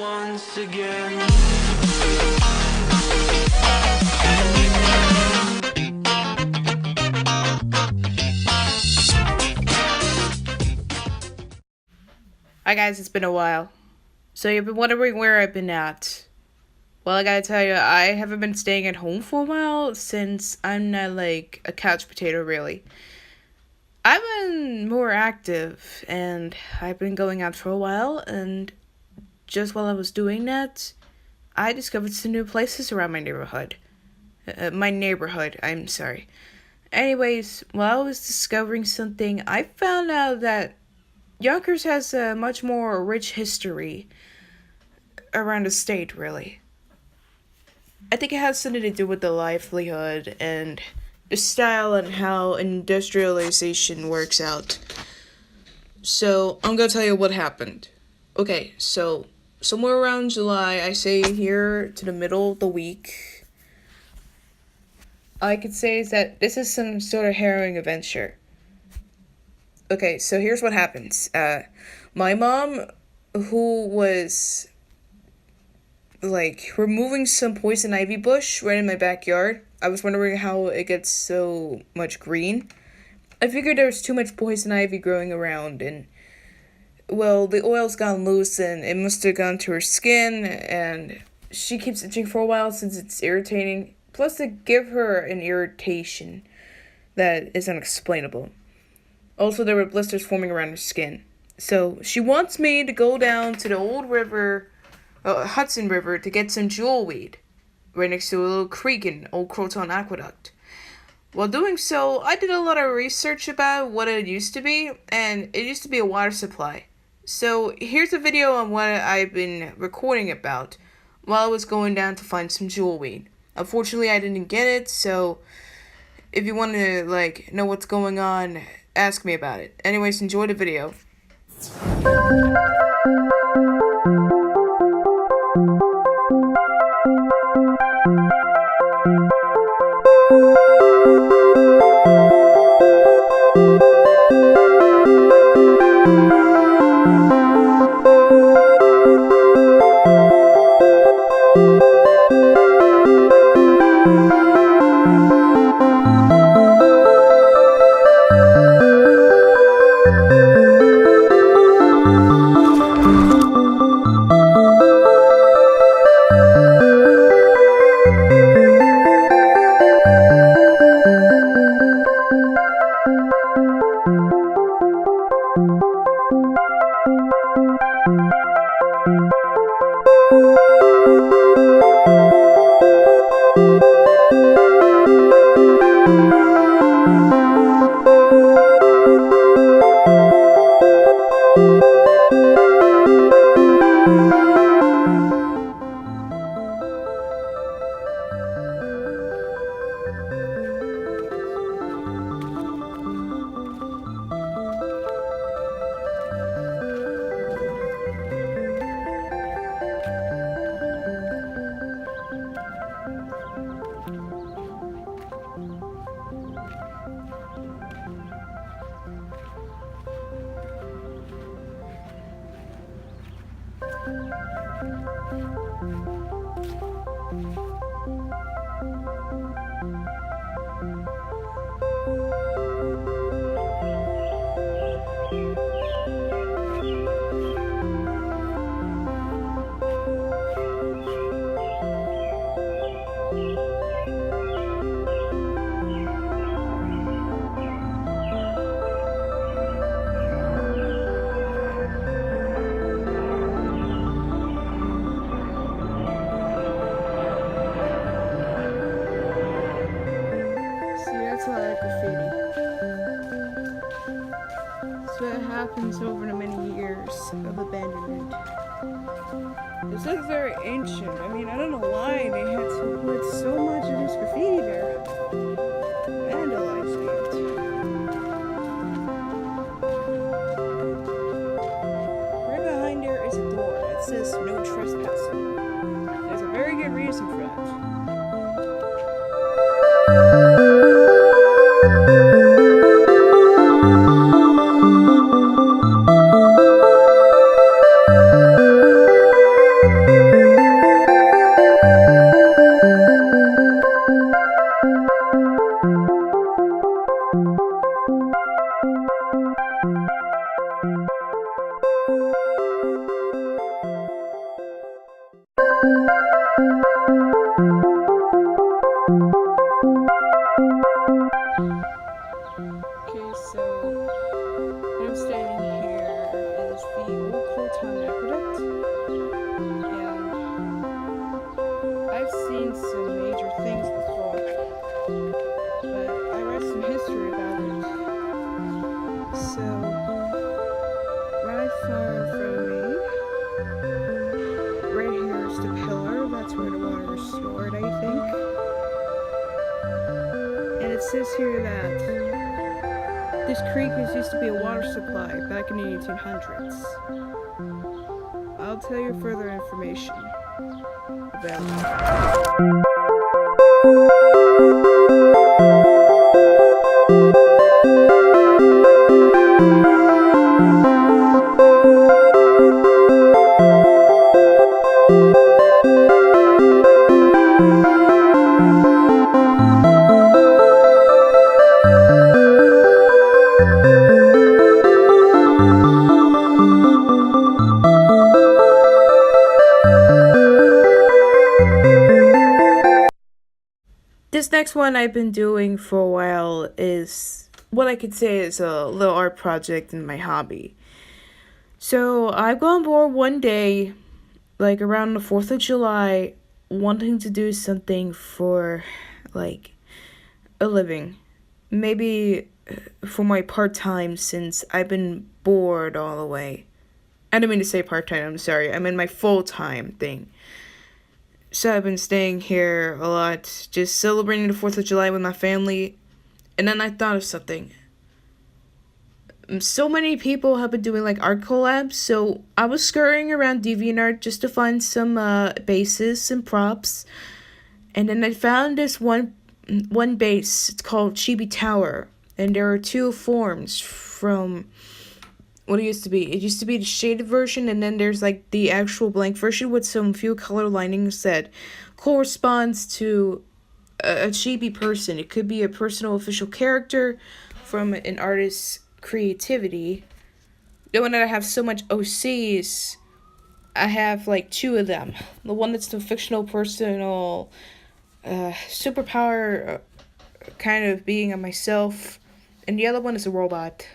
once again. Hi guys, it's been a while. So you've been wondering where I've been at. Well, I gotta tell you, I haven't been staying at home for a while since I'm not like a couch potato really. I've been more active and I've been going out for a while, and just while I was doing that, I discovered some new places around my neighborhood. I'm sorry. Anyways, while I was discovering something, I found out that Yonkers has a much more rich history around the state, really. I think it has something to do with the livelihood and the style and how industrialization works out. So, I'm gonna tell you what happened. Okay, so somewhere around July, I say here to the middle of the week, I could say is that this is some sort of harrowing adventure. Okay, so here's what happens. My mom, who was like removing some poison ivy bush right in my backyard. I was wondering how it gets so much green. I figured there was too much poison ivy growing around, and well, the oil's gone loose and it must have gone to her skin, and she keeps itching for a while since it's irritating. Plus, to give her an irritation that is unexplainable. Also, there were blisters forming around her skin. So, she wants me to go down to the old river, Hudson River, to get some jewelweed, right next to a little creek in Old Croton Aqueduct. While doing so, I did a lot of research about what it used to be, and it used to be a water supply. So, here's a video on what I've been recording about while I was going down to find some jewelweed. Unfortunately, I didn't get it, so if you want to, know what's going on, ask me about it. Anyways, enjoy the video. Happens over the many years of abandonment. This is very ancient. I mean, I don't know why they had to put so much of this graffiti there. Vandalizing it. Right behind there is a door that says no trespassing. There's a very good reason for that. Okay, so I'm staying here is the old coal town aqueduct, and I've seen some major things before, but I read some history about it. So, right far in front of me, right here is the pillar, that's where the water is stored, I think. And it says here that this creek used to be a water supply back in the 1800s. I'll tell you further information about it. This next one I've been doing for a while is what I could say is a little art project in my hobby. So I've gone bored one day, like around the 4th of July, wanting to do something for like a living. Maybe for my part-time, since I've been bored all the way. I didn't mean to say part-time, I'm sorry. I meant my full-time thing. So I've been staying here a lot, just celebrating the 4th of July with my family. And then I thought of something. So many people have been doing like art collabs, so I was scurrying around DeviantArt just to find some bases and props. And then I found this one base. It's called Chibi Tower. And there are two forms from what it used to be. It used to be the shaded version, and then there's like the actual blank version with some few color linings that corresponds to a chibi person. It could be a personal official character from an artist's creativity. The one that I have so much OCs, I have like two of them. The one that's the fictional personal superpower kind of being of myself, and the other one is a robot.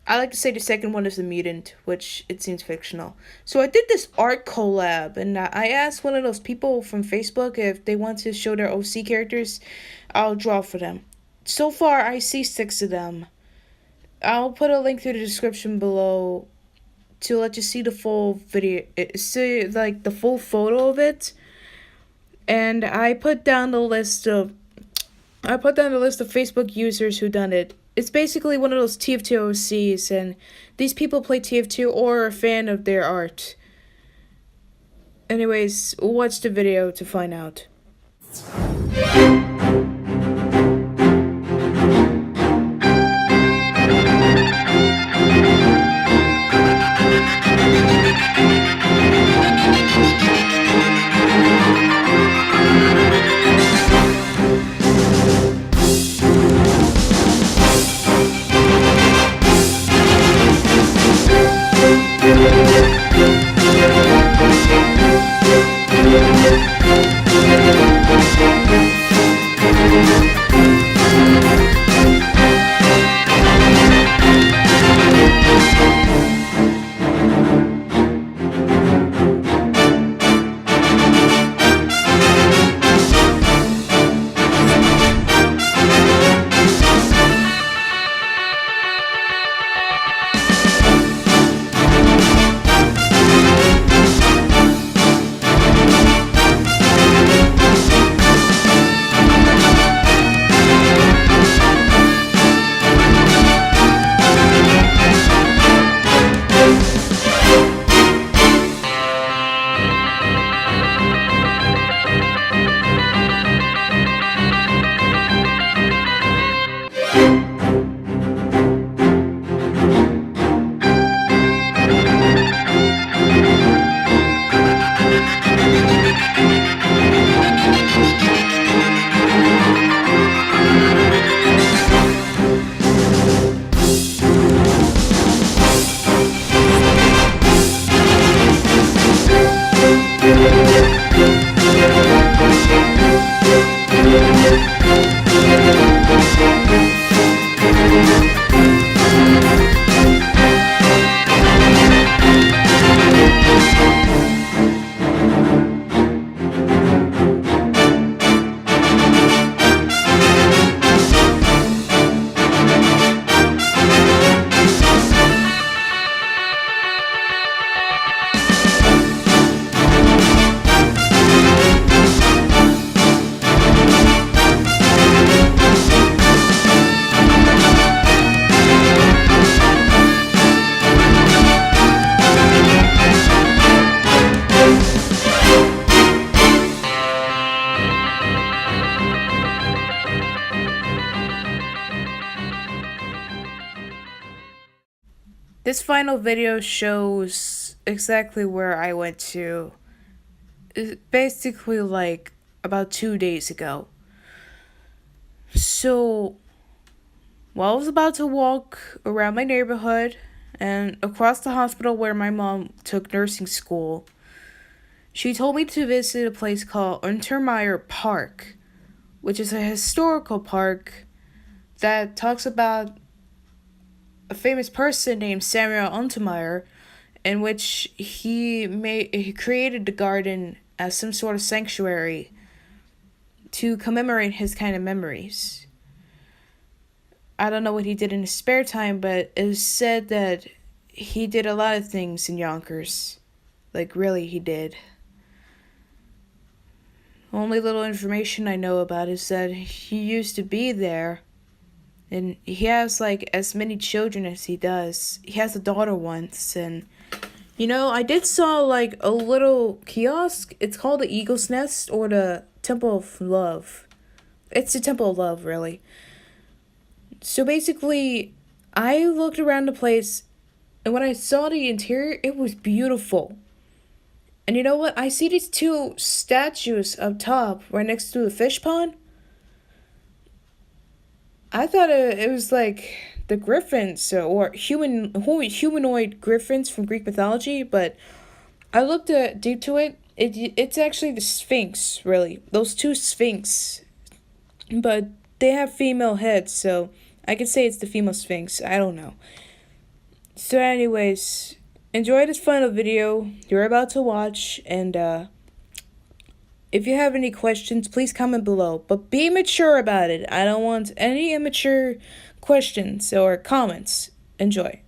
I like to say the second one is a mutant, which it seems fictional. So I did this art collab, and I asked one of those people from Facebook if they want to show their OC characters. I'll draw for them. So far, I see 6 of them. I'll put a link to the description below to let you see the full video, see like the full photo of it. And I put down the list of Facebook users who done it. It's basically one of those TF2 OCs, and these people play TF2 or are a fan of their art. Anyways, watch the video to find out. this final video shows exactly where I went to. It's basically like about 2 days ago. So, while I was about to walk around my neighborhood and across the hospital where my mom took nursing school, she told me to visit a place called Untermeyer Park, which is a historical park that talks about a famous person named Samuel Untermeyer, in which he created the garden as some sort of sanctuary to commemorate his kind of memories. I don't know what he did in his spare time, but it was said that he did a lot of things in Yonkers. Like, really, he did. Only little information I know about is that he used to be there, and he has like as many children as he does. He has a daughter once, and I did saw like a little kiosk. It's called the Eagle's Nest or the Temple of Love. It's the Temple of Love, really. So basically, I looked around the place, and when I saw the interior, it was beautiful. And you know what? I see these two statues up top, right next to the fish pond. I thought it was like the griffins or humanoid griffins from Greek mythology, but I looked deep to it. It's actually the Sphinx, really. Those two Sphinx, but they have female heads, so I could say it's the female Sphinx. I don't know. So, anyways, enjoy this final video you're about to watch, and if you have any questions, please comment below. But be mature about it. I don't want any immature questions or comments. Enjoy.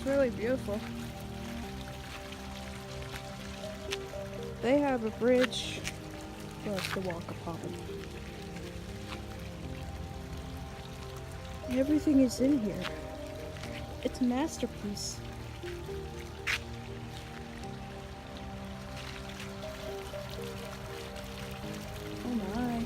is really beautiful. They have a bridge for us to walk upon. Everything is in here. It's a masterpiece. Oh my.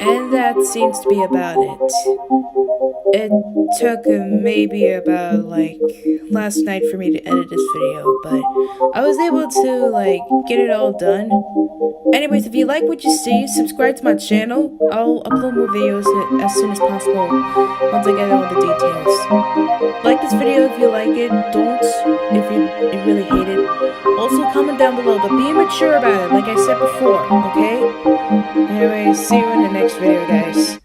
And that seems to be about it. It took maybe about like last night for me to edit this video, but I was able to like get it all done. Anyways, if you like what you see, subscribe to my channel. I'll upload more videos as soon as possible once I get all the details. Like this video if you like it, don't if you really hate it. Also comment down below, but be mature about it like I said before, okay? Anyways, see you in the next video, guys.